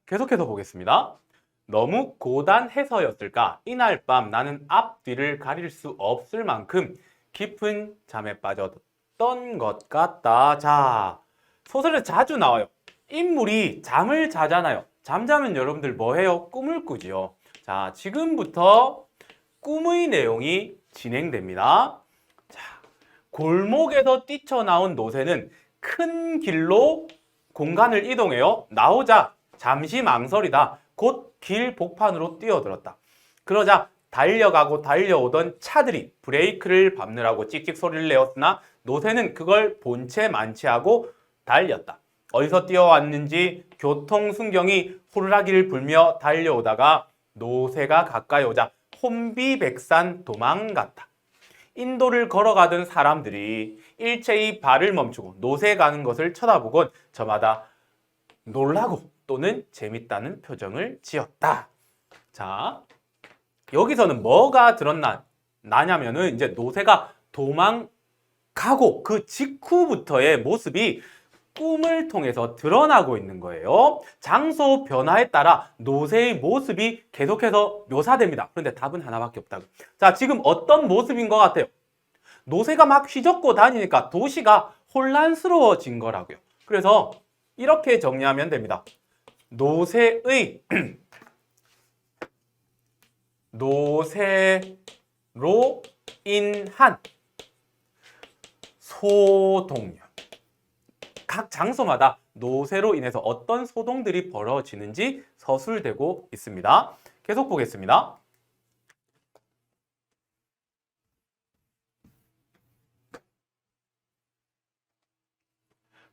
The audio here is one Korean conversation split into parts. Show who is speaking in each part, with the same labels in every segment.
Speaker 1: 계속해서 보겠습니다. 너무 고단해서였을까? 이날 밤 나는 앞뒤를 가릴 수 없을 만큼 깊은 잠에 빠졌던 것 같다. 자, 소설에 자주 나와요. 인물이 잠을 자잖아요. 잠자면 여러분들 뭐 해요? 꿈을 꾸지요. 자, 지금부터 꿈의 내용이 진행됩니다. 자, 골목에서 뛰쳐나온 노새는 큰 길로 공간을 이동해요. 나오자 잠시 망설이다. 곧 길 복판으로 뛰어들었다. 그러자 달려가고 달려오던 차들이 브레이크를 밟느라고 찍찍 소리를 내었으나 노새는 그걸 본체 만취하고 달렸다. 어디서 뛰어왔는지 교통순경이 호루라기를 불며 달려오다가 노새가 가까이 오자 혼비백산 도망갔다. 인도를 걸어가던 사람들이 일체의 발을 멈추고 노새 가는 것을 쳐다보곤 저마다 놀라고 또는 재밌다는 표정을 지었다. 자, 여기서는 뭐가 드러나냐면은 이제 노새가 도망가고 그 직후부터의 모습이 꿈을 통해서 드러나고 있는 거예요. 장소 변화에 따라 노새의 모습이 계속해서 묘사됩니다. 그런데 답은 하나밖에 없다고. 자, 지금 어떤 모습인 것 같아요? 노새가 막 휘젓고 다니니까 도시가 혼란스러워진 거라고요. 그래서 이렇게 정리하면 됩니다. 노새의 노새로 인한 소동력. 각 장소마다 노새로 인해서 어떤 소동들이 벌어지는지 서술되고 있습니다. 계속 보겠습니다.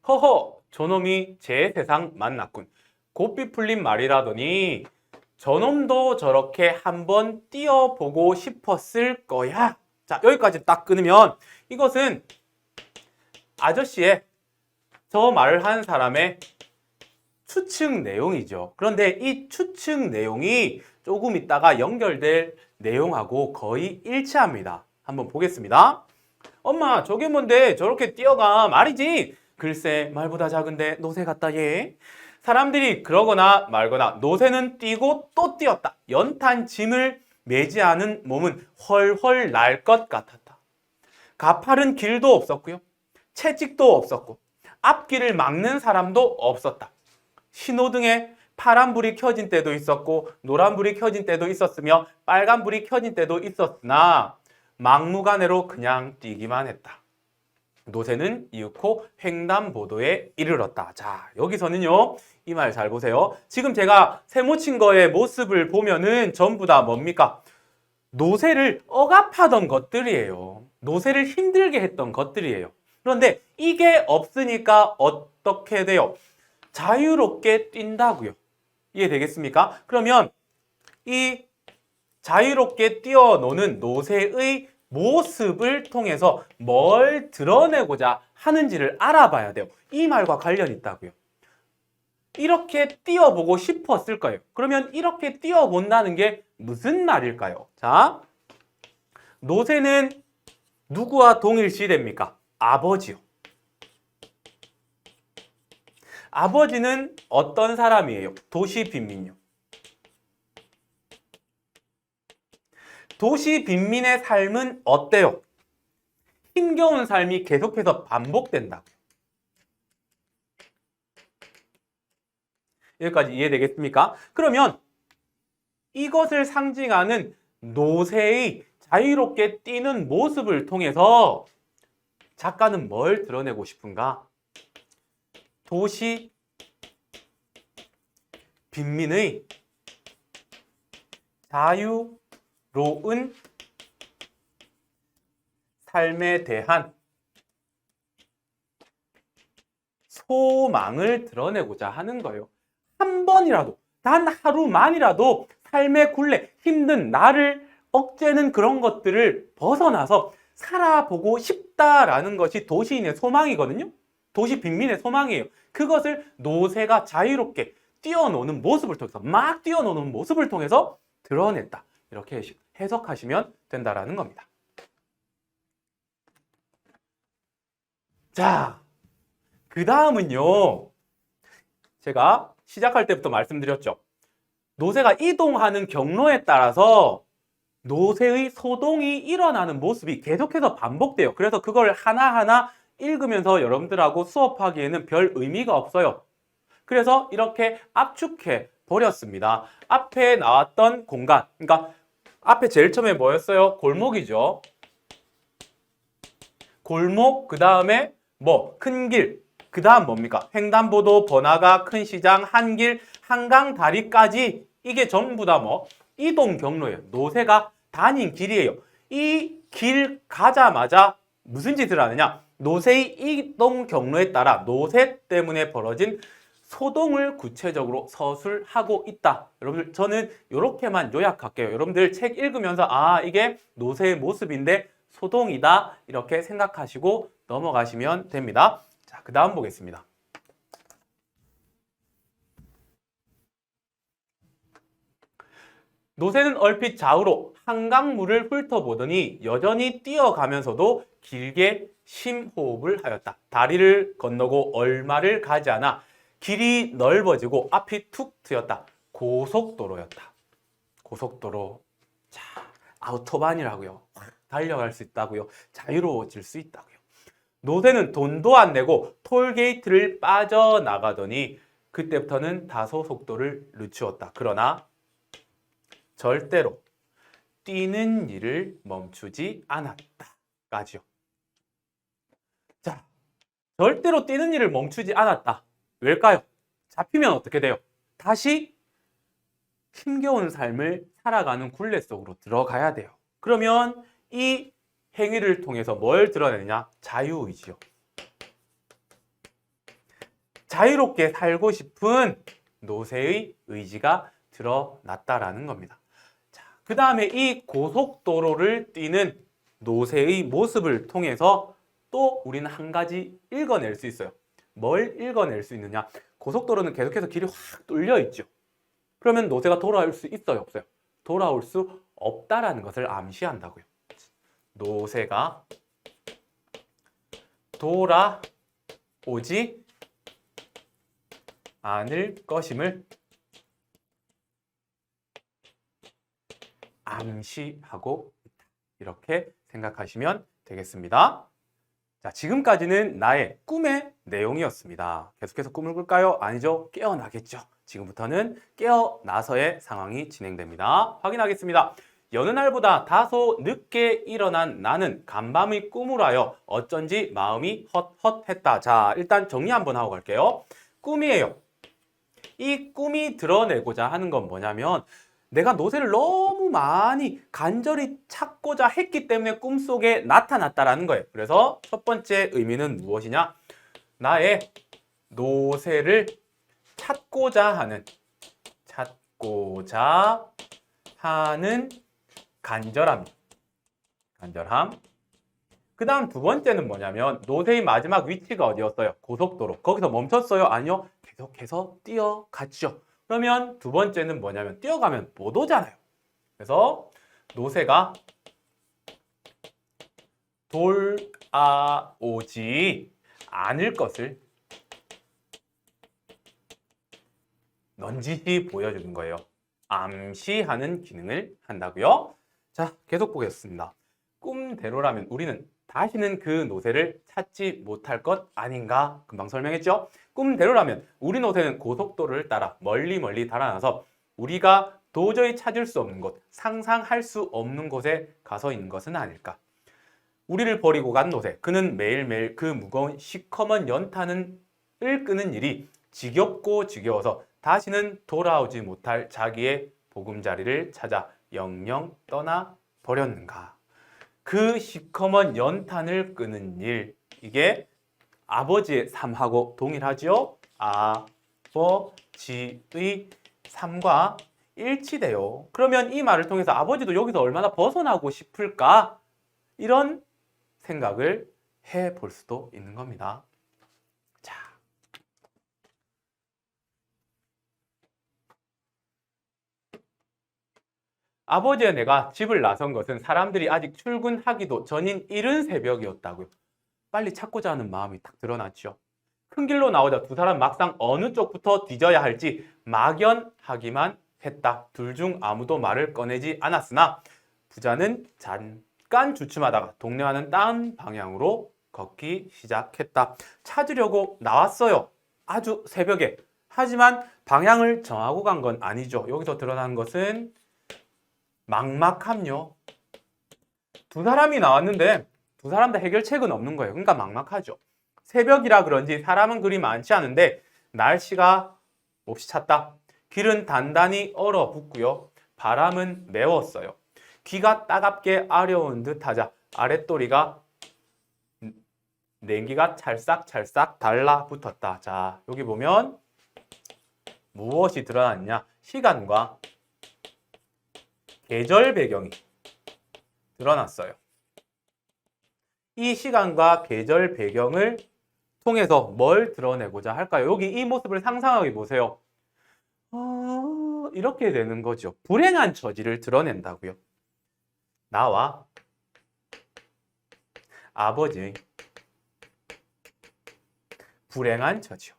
Speaker 1: 허허, 저놈이 제 세상 만났군. 곱비 풀린 말이라더니 저놈도 저렇게 한번 뛰어보고 싶었을 거야. 자, 여기까지 딱 끊으면 이것은 아저씨의 저 말을 한 사람의 추측 내용이죠. 그런데 이 추측 내용이 조금 있다가 연결될 내용하고 거의 일치합니다. 한번 보겠습니다. 엄마, 저게 뭔데 저렇게 뛰어가? 말이지. 글쎄, 말보다 작은데 노새 같다 얘. 사람들이 그러거나 말거나 노새는 뛰고 또 뛰었다. 연탄 짐을 매지 않은 몸은 훨훨 날 것 같았다. 가파른 길도 없었고요. 채찍도 없었고 앞길을 막는 사람도 없었다. 신호등에 파란불이 켜진 때도 있었고 노란불이 켜진 때도 있었으며 빨간불이 켜진 때도 있었으나 막무가내로 그냥 뛰기만 했다. 노새는 이윽고 횡단보도에 이르렀다. 자, 여기서는요, 이 말 잘 보세요. 지금 제가 세모친 거의 모습을 보면은 전부 다 뭡니까? 노새를 억압하던 것들이에요. 노새를 힘들게 했던 것들이에요. 그런데 이게 없으니까 어떻게 돼요? 자유롭게 뛴다고요. 이해되겠습니까? 그러면 이 자유롭게 뛰어노는 노새의 모습을 통해서 뭘 드러내고자 하는지를 알아봐야 돼요. 이 말과 관련이 있다고요. 이렇게 뛰어보고 싶었을 거예요. 그러면 이렇게 뛰어본다는 게 무슨 말일까요? 자, 노새는 누구와 동일시됩니까? 아버지요. 아버지는 어떤 사람이에요? 도시 빈민요. 도시 빈민의 삶은 어때요? 힘겨운 삶이 계속해서 반복된다고요. 여기까지 이해되겠습니까? 그러면 이것을 상징하는 노새의 자유롭게 뛰는 모습을 통해서 작가는 뭘 드러내고 싶은가? 도시 빈민의 자유로운 삶에 대한 소망을 드러내고자 하는 거예요. 한 번이라도, 단 하루만이라도 삶의 굴레, 힘든 나를 억제는 그런 것들을 벗어나서 살아보고 싶다라는 것이 도시인의 소망이거든요. 도시 빈민의 소망이에요. 그것을 노새가 자유롭게 뛰어노는 모습을 통해서, 막 뛰어노는 모습을 통해서 드러냈다. 이렇게 해석하시면 된다라는 겁니다. 자, 그 다음은요. 제가 시작할 때부터 말씀드렸죠. 노새가 이동하는 경로에 따라서 노새의 소동이 일어나는 모습이 계속해서 반복돼요. 그래서 그걸 하나하나 읽으면서 여러분들하고 수업하기에는 별 의미가 없어요. 그래서 이렇게 압축해 버렸습니다. 앞에 나왔던 공간, 그러니까 앞에 제일 처음에 뭐였어요? 골목이죠. 골목, 그 다음에 뭐? 큰 길, 그 다음 뭡니까? 횡단보도, 번화가, 큰 시장, 한길, 한강, 다리까지 이게 전부 다 뭐? 이동 경로예요. 노새가 다닌 길이에요. 이 길 가자마자 무슨 짓을 하느냐? 노새의 이동 경로에 따라 노새 때문에 벌어진 소동을 구체적으로 서술하고 있다. 여러분들 저는 이렇게만 요약할게요. 여러분들 책 읽으면서 아 이게 노새의 모습인데 소동이다 이렇게 생각하시고 넘어가시면 됩니다. 자, 그 다음 보겠습니다. 노새는 얼핏 좌우로 한강물을 훑어보더니 여전히 뛰어가면서도 길게 심호흡을 하였다. 다리를 건너고 얼마를 가지 않아 길이 넓어지고 앞이 툭 트였다. 고속도로였다. 고속도로. 자, 아우토반이라고요. 달려갈 수 있다고요. 자유로워질 수 있다고요. 노새는 돈도 안 내고 톨게이트를 빠져나가더니 그때부터는 다소 속도를 늦추었다. 그러나 절대로 뛰는 일을 멈추지 않았다. 까지요. 자, 절대로 뛰는 일을 멈추지 않았다. 왜일까요? 잡히면 어떻게 돼요? 다시 힘겨운 삶을 살아가는 굴레 속으로 들어가야 돼요. 그러면 이 행위를 통해서 뭘 드러내느냐? 자유의지요. 자유롭게 살고 싶은 노새의 의지가 드러났다라는 겁니다. 자, 그 다음에 이 고속도로를 뛰는 노새의 모습을 통해서 또 우리는 한 가지 읽어낼 수 있어요. 뭘 읽어낼 수 있느냐? 고속도로는 계속해서 길이 확 뚫려 있죠. 그러면 노새가 돌아올 수 있어요, 없어요? 돌아올 수 없다라는 것을 암시한다고요. 노새가 돌아오지 않을 것임을 암시하고 있다. 이렇게 생각하시면 되겠습니다. 자, 지금까지는 나의 꿈의 내용이었습니다. 계속해서 꿈을 꿀까요? 아니죠. 깨어나겠죠. 지금부터는 깨어나서의 상황이 진행됩니다. 확인하겠습니다. 여느 날보다 다소 늦게 일어난 나는 간밤의 꿈을 하여 어쩐지 마음이 헛헛했다. 자, 일단 정리 한번 하고 갈게요. 꿈이에요. 이 꿈이 드러내고자 하는 건 뭐냐면 내가 노새를 너무 많이 간절히 찾고자 했기 때문에 꿈속에 나타났다라는 거예요. 그래서 첫 번째 의미는 무엇이냐? 나의 노새를 찾고자 하는 간절함. 그 다음 두 번째는 뭐냐면 노새의 마지막 위치가 어디였어요? 고속도로. 거기서 멈췄어요? 아니요. 계속해서 뛰어갔죠. 그러면 두 번째는 뭐냐면 뛰어가면 못 오잖아요. 그래서 노새가 돌아오지 않을 것을 넌지시 보여주는 거예요. 암시하는 기능을 한다고요. 자, 계속 보겠습니다. 꿈대로라면 우리는 다시는 그 노새를 찾지 못할 것 아닌가? 금방 설명했죠? 꿈대로라면 우리 노새는 고속도로를 따라 멀리 달아나서 우리가 도저히 찾을 수 없는 곳, 상상할 수 없는 곳에 가서 있는 것은 아닐까? 우리를 버리고 간 노새, 그는 매일매일 그 무거운 시커먼 연탄을 끄는 일이 지겹고 지겨워서 다시는 돌아오지 못할 자기의 보금자리를 찾아 영영 떠나 버렸는가? 그 시커먼 연탄을 끄는 일, 이게 아버지의 삶하고 동일하죠? 아버지의 삶과 일치돼요. 그러면 이 말을 통해서 아버지도 여기서 얼마나 벗어나고 싶을까? 이런 생각을 해볼 수도 있는 겁니다. 자, 아버지와 내가 집을 나선 것은 사람들이 아직 출근하기도 전인 이른 새벽이었다고요. 빨리 찾고자 하는 마음이 딱 드러났죠. 큰 길로 나오자 두 사람 막상 어느 쪽부터 뒤져야 할지 막연하기만 했다. 둘 중 아무도 말을 꺼내지 않았으나 부자는 잠깐 주춤하다가 동네와는 다른 방향으로 걷기 시작했다. 찾으려고 나왔어요. 아주 새벽에. 하지만 방향을 정하고 간 건 아니죠. 여기서 드러나는 것은 막막함요. 두 사람이 나왔는데 두 사람 다 해결책은 없는 거예요. 그러니까 막막하죠. 새벽이라 그런지 사람은 그리 많지 않은데 날씨가 몹시 찼다. 길은 단단히 얼어붙고요. 바람은 매웠어요. 귀가 따갑게 아려운 듯하자 아랫도리가 냉기가 찰싹찰싹 달라붙었다. 자, 여기 보면 무엇이 드러났냐? 시간과 계절 배경이 드러났어요. 이 시간과 계절 배경을 통해서 뭘 드러내고자 할까요? 여기 이 모습을 상상하게 보세요. 이렇게 되는 거죠. 불행한 처지를 드러낸다고요. 나와 아버지의 불행한 처지요.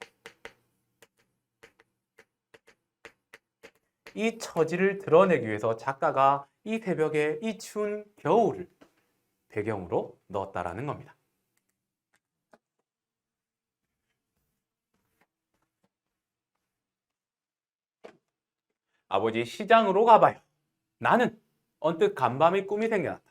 Speaker 1: 이 처지를 드러내기 위해서 작가가 이 새벽에 이 추운 겨울을 배경으로 넣었다라는 겁니다. 아버지 시장으로 가봐요. 나는 언뜻 간밤에 꿈이 생겨났다.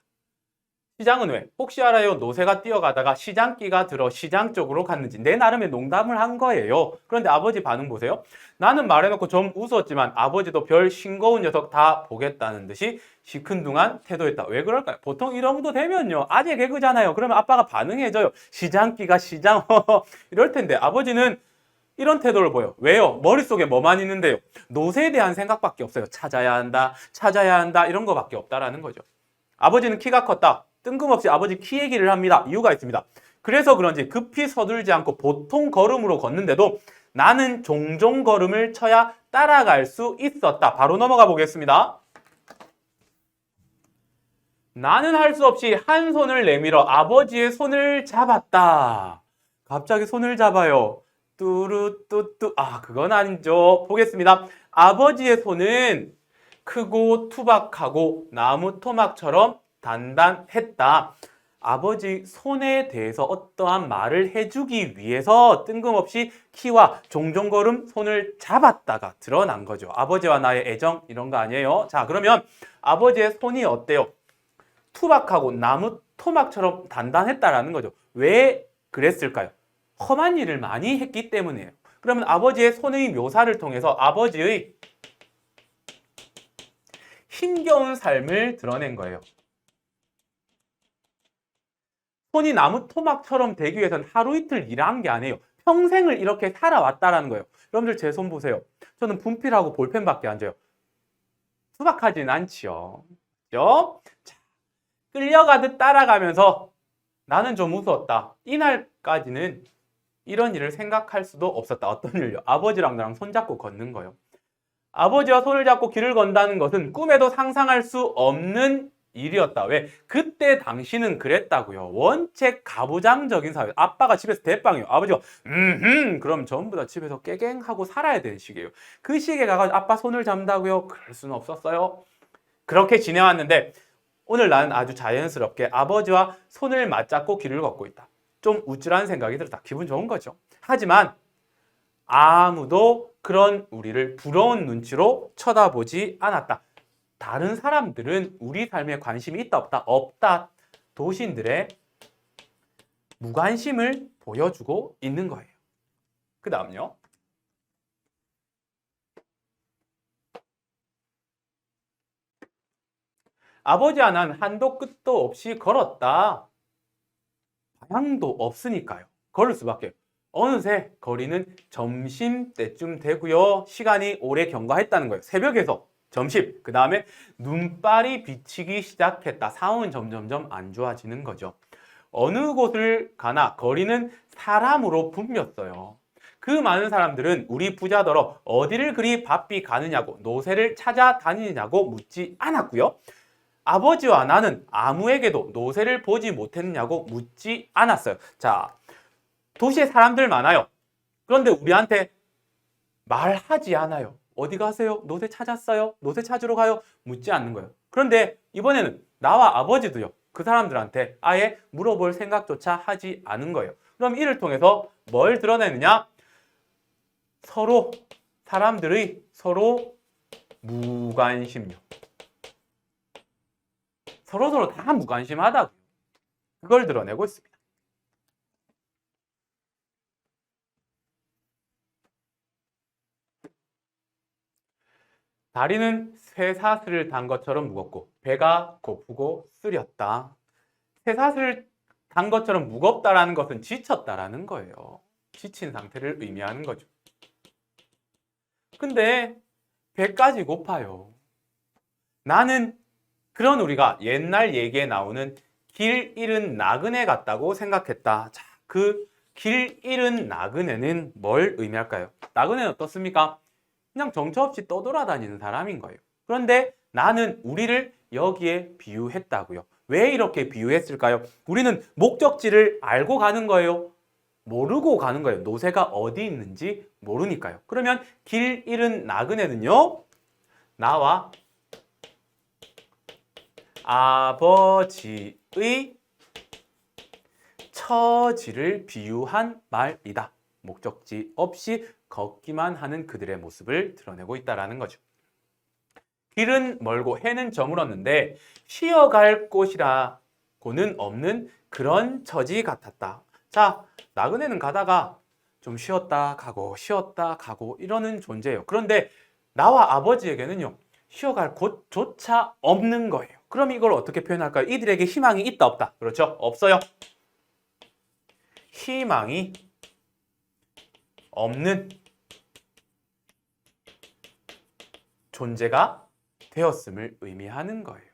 Speaker 1: 시장은 왜? 혹시 알아요? 노새가 뛰어가다가 시장기가 들어 시장 쪽으로 갔는지 내 나름의 농담을 한 거예요. 그런데 아버지 반응 보세요. 나는 말해놓고 좀 웃었지만 아버지도 별 싱거운 녀석 다 보겠다는 듯이 시큰둥한 태도였다. 왜 그럴까요? 보통 이 정도 되면요. 아재 개그잖아요. 그러면 아빠가 반응해줘요. 시장기가 시장 이럴 텐데 아버지는 이런 태도를 보여. 왜요? 머릿속에 뭐만 있는데요? 노새에 대한 생각밖에 없어요. 찾아야 한다, 찾아야 한다 이런 거밖에 없다라는 거죠. 아버지는 키가 컸다. 뜬금없이 아버지 키 얘기를 합니다. 이유가 있습니다. 그래서 그런지 급히 서둘지 않고 보통 걸음으로 걷는데도 나는 종종 걸음을 쳐야 따라갈 수 있었다. 바로 넘어가 보겠습니다. 나는 할 수 없이 한 손을 내밀어 아버지의 손을 잡았다. 갑자기 손을 잡아요. 뚜루뚜뚜. 그건 아니죠. 보겠습니다. 아버지의 손은 크고 투박하고 나무 토막처럼 단단했다. 아버지 손에 대해서 어떠한 말을 해주기 위해서 뜬금없이 키와 종종 걸음 손을 잡았다가 드러난 거죠. 아버지와 나의 애정 이런 거 아니에요? 자, 그러면 아버지의 손이 어때요? 투박하고 나무 토막처럼 단단했다라는 거죠. 왜 그랬을까요? 험한 일을 많이 했기 때문이에요. 그러면 아버지의 손의 묘사를 통해서 아버지의 힘겨운 삶을 드러낸 거예요. 손이 나무 토막처럼 되기 위해서는 하루 이틀 일한 게 아니에요. 평생을 이렇게 살아왔다라는 거예요. 여러분들 제 손 보세요. 저는 분필하고 볼펜밖에 안 져요. 투박하진 않지요. 그죠? 자, 끌려가듯 따라가면서 나는 좀 무서웠다. 이날까지는 이런 일을 생각할 수도 없었다. 어떤 일요? 아버지랑 나랑 손잡고 걷는 거예요. 아버지와 손을 잡고 길을 건다는 것은 꿈에도 상상할 수 없는 일이었다. 왜? 그때 당시는 그랬다고요. 원체 가부장적인 사회. 아빠가 집에서 대빵이에요. 아버지가 그럼 전부 다 집에서 깨갱하고 살아야 되는 시기예요. 그 시기에 가가지고 아빠 손을 잡는다고요? 그럴 수는 없었어요. 그렇게 지내왔는데 오늘 나는 아주 자연스럽게 아버지와 손을 맞잡고 길을 걷고 있다. 좀 우쭐한 생각이 들었다. 기분 좋은 거죠. 하지만 아무도 그런 우리를 부러운 눈치로 쳐다보지 않았다. 다른 사람들은 우리 삶에 관심이 있다 없다? 없다. 도시인들의 무관심을 보여주고 있는 거예요. 그 다음요. 아버지와 난 한도 끝도 없이 걸었다. 방향도 없으니까요. 걸을 수밖에. 어느새 거리는 점심때쯤 되고요. 시간이 오래 경과했다는 거예요. 새벽에서 점심, 그 다음에 눈발이 비치기 시작했다. 상황은 점점점 안 좋아지는 거죠. 어느 곳을 가나 거리는 사람으로 붐볐어요. 그 많은 사람들은 우리 부자더러 어디를 그리 바삐 가느냐고 노새를 찾아다니느냐고 묻지 않았고요. 아버지와 나는 아무에게도 노새를 보지 못했느냐고 묻지 않았어요. 자, 도시에 사람들 많아요. 그런데 우리한테 말하지 않아요. 어디 가세요? 노새 찾았어요? 노새 찾으러 가요? 묻지 않는 거예요. 그런데 이번에는 나와 아버지도요. 그 사람들한테 아예 물어볼 생각조차 하지 않은 거예요. 그럼 이를 통해서 뭘 드러내느냐? 서로 사람들의 서로 무관심요. 서로 다 무관심하다고. 그걸 드러내고 있습니다. 다리는 쇠사슬을 단 것처럼 무겁고 배가 고프고 쓰렸다. 쇠사슬을 단 것처럼 무겁다라는 것은 지쳤다라는 거예요. 지친 상태를 의미하는 거죠. 근데 배까지 고파요. 나는 그런 우리가 옛날 얘기에 나오는 길 잃은 나그네 같다고 생각했다. 자, 그 길 잃은 나그네는 뭘 의미할까요? 나그네는 어떻습니까? 그냥 정처 없이 떠돌아다니는 사람인 거예요. 그런데 나는 우리를 여기에 비유했다고요. 왜 이렇게 비유했을까요? 우리는 목적지를 알고 가는 거예요. 모르고 가는 거예요. 노새가 어디 있는지 모르니까요. 그러면 길 잃은 나그네는요. 나와 아버지의 처지를 비유한 말이다. 목적지 없이 걷기만 하는 그들의 모습을 드러내고 있다는 거죠. 길은 멀고 해는 저물었는데 쉬어갈 곳이라고는 없는 그런 처지 같았다. 자, 나그네는 가다가 좀 쉬었다 가고 이러는 존재예요. 그런데 나와 아버지에게는요. 쉬어갈 곳조차 없는 거예요. 그럼 이걸 어떻게 표현할까요? 이들에게 희망이 있다 없다? 그렇죠? 없어요. 희망이 없는 존재가 되었음을 의미하는 거예요.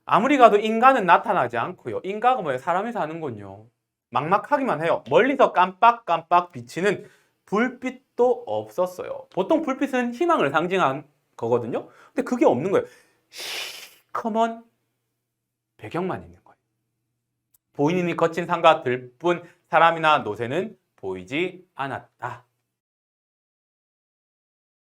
Speaker 1: 아무리 가도 인간은 나타나지 않고요. 인간은 뭐예요? 사람이 사는군요. 막막하기만 해요. 멀리서 깜빡깜빡 비치는 불빛도 없었어요. 보통 불빛은 희망을 상징한 거거든요. 근데 그게 없는 거예요. 시커먼 배경만 있는 거예요. 보이는 이 거친 산과 들뿐 사람이나 노새는 보이지 않았다.